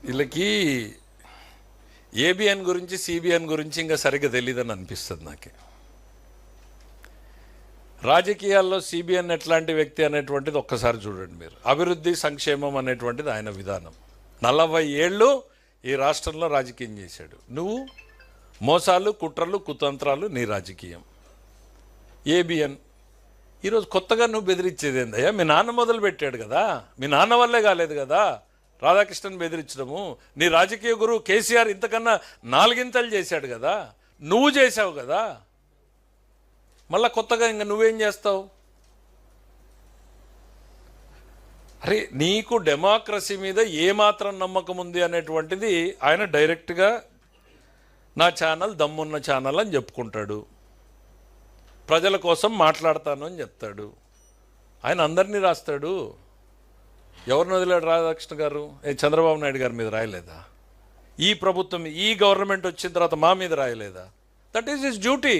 వీళ్ళకి ఏబిఎన్ గురించి సిబిఎన్ గురించి ఇంకా సరిగ్గా తెలియదని అనిపిస్తుంది నాకు. రాజకీయాల్లో సిబిఎన్ ఎట్లాంటి వ్యక్తి అనేటువంటిది ఒక్కసారి చూడండి మీరు. అభివృద్ధి సంక్షేమం అనేటువంటిది ఆయన విధానం. 40 ఏళ్ళు ఈ రాష్ట్రంలో రాజకీయం చేశాడు. నువ్వు మోసాలు, కుట్రలు, కుతంత్రాలు నీ రాజకీయం. ఏబిఎన్ ఈరోజు కొత్తగా నువ్వు బెదిరించేది ఏందయ్యా? మీ నాన్న మొదలు పెట్టాడు కదా, మీ నాన్న వల్లే కాలేదు కదా రాధాకృష్ణన్ బెదిరించడము. నీ రాజకీయ గురువు కేసీఆర్ ఇంతకన్నా 4 ఇంతలు చేశాడు కదా, నువ్వు చేసావు కదా, మళ్ళా కొత్తగా ఇంకా నువ్వేం చేస్తావు? అరే నీకు డెమోక్రసీ మీద ఏమాత్రం నమ్మకం ఉంది అనేటువంటిది ఆయన డైరెక్ట్గా నా ఛానల్ దమ్మున్న ఛానల్ అని చెప్పుకుంటాడు. ప్రజల కోసం మాట్లాడతాను అని చెప్తాడు. ఆయన అందరినీ రాస్తాడు. ఎవరిని వదిలాడు రాధాకృష్ణ గారు? చంద్రబాబు నాయుడు గారి మీద రాయలేదా? ఈ ప్రభుత్వం, ఈ గవర్నమెంట్ వచ్చిన తర్వాత మా మీద రాయలేదా? That is his duty.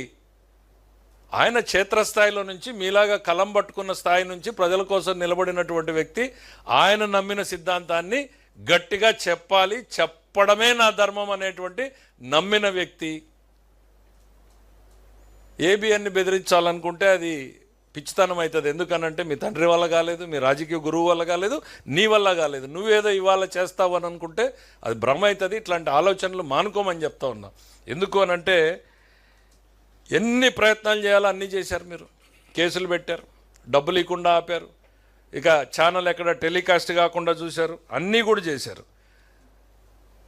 ఆయన క్షేత్రస్థాయిలో నుంచి మీలాగా కలం పట్టుకున్న స్థాయి నుంచి ప్రజల కోసం నిలబడినటువంటి వ్యక్తి. ఆయన నమ్మిన సిద్ధాంతాన్ని గట్టిగా చెప్పాలి, చెప్పడమే నా ధర్మం అనేటువంటి నమ్మిన వ్యక్తి. ఏబిఎన్ని బెదిరించాలనుకుంటే అది పిచ్చితనం అవుతుంది. ఎందుకనంటే మీ తండ్రి వల్ల కాలేదు, మీ రాజకీయ గురువు వల్ల కాలేదు, నీ వల్ల కాలేదు. నువ్వేదో ఇవాళ చేస్తావు అని అనుకుంటే అది భ్రమ అవుతుంది. ఇట్లాంటి ఆలోచనలు మానుకోమని చెప్తా ఉన్నా. ఎందుకు అనంటే ఎన్ని ప్రయత్నాలు చేయాలో అన్నీ చేశారు మీరు. కేసులు పెట్టారు, డబ్బులు ఇవ్వకుండా ఆపారు, ఇక ఛానల్ ఎక్కడ టెలికాస్ట్ కాకుండా చూశారు, అన్నీ కూడా చేశారు.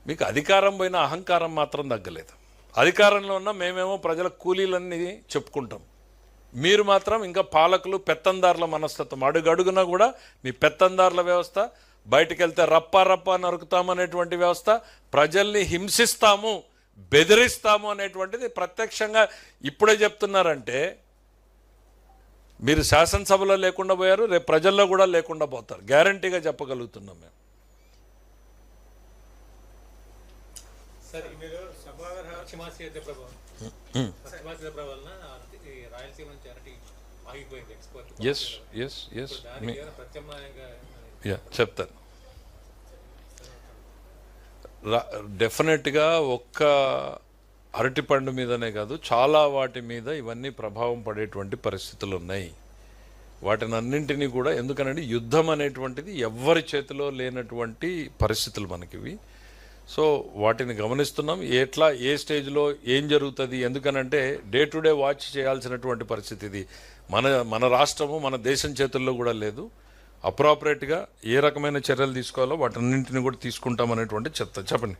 మీకు అధికారం పోయిన అహంకారం మాత్రం తగ్గలేదు. అధికారంలో ఉన్న మేమేమో ప్రజల కూలీలన్నీ చెప్పుకుంటాం. మీరు మాత్రం ఇంకా పాలకులు, పెత్తందారుల మనస్తత్వం. అడుగడుగునా కూడా మీ పెత్తందారుల వ్యవస్థ. బయటికి వెళ్తే రప్పా రప్పా నరుకుతామనేటువంటి వ్యవస్థ. ప్రజల్ని హింసిస్తాము, బెదిరిస్తాము అనేటువంటిది ప్రత్యక్షంగా ఇప్పుడే చెప్తున్నారంటే మీరు శాసనసభలో లేకుండా పోయారు, రేపు ప్రజల్లో కూడా లేకుండా పోతారు. గ్యారంటీగా చెప్పగలుగుతున్నాం మేము. చెప్తాను. డెఫినెట్గా ఒక్క అరటిపండు మీదనే కాదు, చాలా వాటి మీద ఇవన్నీ ప్రభావం పడేటువంటి పరిస్థితులు ఉన్నాయి. వాటిని అన్నింటినీ కూడా, ఎందుకనంటే యుద్ధం అనేటువంటిది ఎవ్వరి చేతిలో లేనటువంటి పరిస్థితులు మనకివి. సో వాటిని గమనిస్తున్నాం. ఎట్లా, ఏ స్టేజ్లో ఏం జరుగుతుంది, ఎందుకనంటే డే టు డే వాచ్ చేయాల్సినటువంటి పరిస్థితి ఇది. మన రాష్ట్రము, మన దేశం చేతుల్లో కూడా లేదు. అప్రాపరేట్గా ఏ రకమైన చర్యలు తీసుకోవాలో వాటన్నింటిని కూడా తీసుకుంటామనేటువంటి చెప్పండి.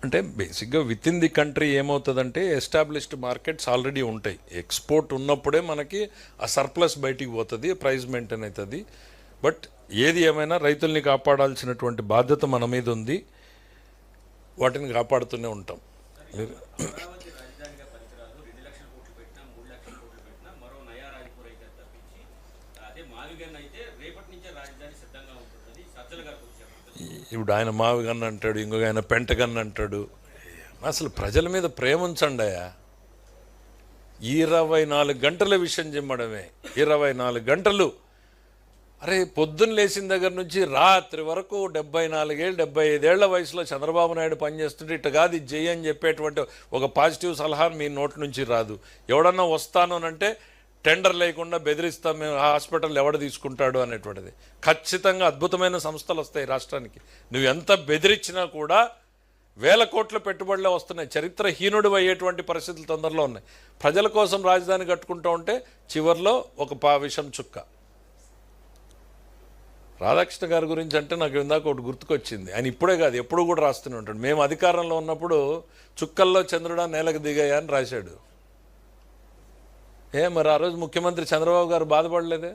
అంటే బేసిక్గా విత్ ఇన్ ది కంట్రీ ఏమవుతుందంటే ఎస్టాబ్లిష్డ్ మార్కెట్స్ ఆల్రెడీ ఉంటాయి. ఎక్స్పోర్ట్ ఉన్నప్పుడే మనకి ఆ సర్ప్లస్ బయటికి పోతుంది, ప్రైస్ మెయింటైన్ అవుతుంది. బట్ ఏది ఏమైనా రైతుల్ని కాపాడాల్సినటువంటి బాధ్యత మన మీద ఉంది. వాటిని కాపాడుతూనే ఉంటాం. ఇప్పుడు ఆయన మావిగన్ అంటాడు, ఇంకొక ఆయన పెంటగన్ అంటాడు. అసలు ప్రజల మీద ప్రేమ ఉంచండి అయ్యా. 24 గంటల విషయం చిమ్మడమే, 24 గంటలు. అరే పొద్దున్న లేచిన దగ్గర నుంచి రాత్రి వరకు 74 ఏళ్ళు 75 ఏళ్ల వయసులో చంద్రబాబు నాయుడు పనిచేస్తుంటే ఇట్ట కాదు ఇది చెయ్యి అని చెప్పేటువంటి ఒక పాజిటివ్ సలహా మీ నోటి నుంచి రాదు. ఎవడన్నా వస్తాను అంటే టెండర్ లేకుండా బెదిరిస్తాం మేము, హాస్పిటల్ ఎవడు తీసుకుంటాడు అనేటువంటిది. ఖచ్చితంగా అద్భుతమైన సంస్థలు వస్తాయి రాష్ట్రానికి. నువ్వు ఎంత బెదిరించినా కూడా 1000 కోట్ల పెట్టుబడులే వస్తున్నాయి. చరిత్రహీనుడు అయ్యేటువంటి పరిస్థితులు తొందరలో ఉన్నాయి. ప్రజల కోసం రాజధాని కట్టుకుంటూ ఉంటే చివరిలో ఒక విషం చుక్క. రాధాకృష్ణ గారి గురించి అంటే నాకు ఇందాక ఒకటి గుర్తుకొచ్చింది. ఆయన ఇప్పుడే కాదు ఎప్పుడు కూడా రాస్తూనే ఉంటాడు. మేము అధికారంలో ఉన్నప్పుడు చుక్కల్లో చంద్రుడా నేలకు దిగాయా అని రాశాడు. మరి ఆ రోజు ముఖ్యమంత్రి చంద్రబాబు గారు బాధపడలేదే?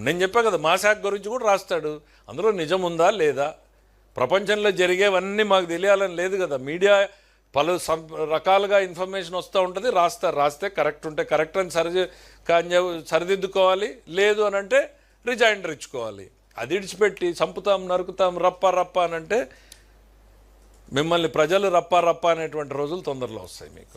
నేను చెప్పా కదా, మా శాఖ గురించి కూడా రాస్తాడు. అందులో నిజం ఉందా లేదా? ప్రపంచంలో జరిగేవన్నీ మాకు తెలియాలని లేదు కదా. మీడియా పలు రకాలుగా ఇన్ఫర్మేషన్ వస్తూ ఉంటుంది, రాస్తే కరెక్ట్ ఉంటే కరెక్ట్ అని సరిదిద్దుకోవాలి, లేదు అని అంటే రిజైండర్ ఇచ్చుకోవాలి. అది ఇడిచిపెట్టి చంపుతాం, నరుకుతాం, రప్ప అని అంటే మిమ్మల్ని ప్రజలు రప్ప అనేటువంటి రోజులు తొందరలో వస్తాయి మీకు.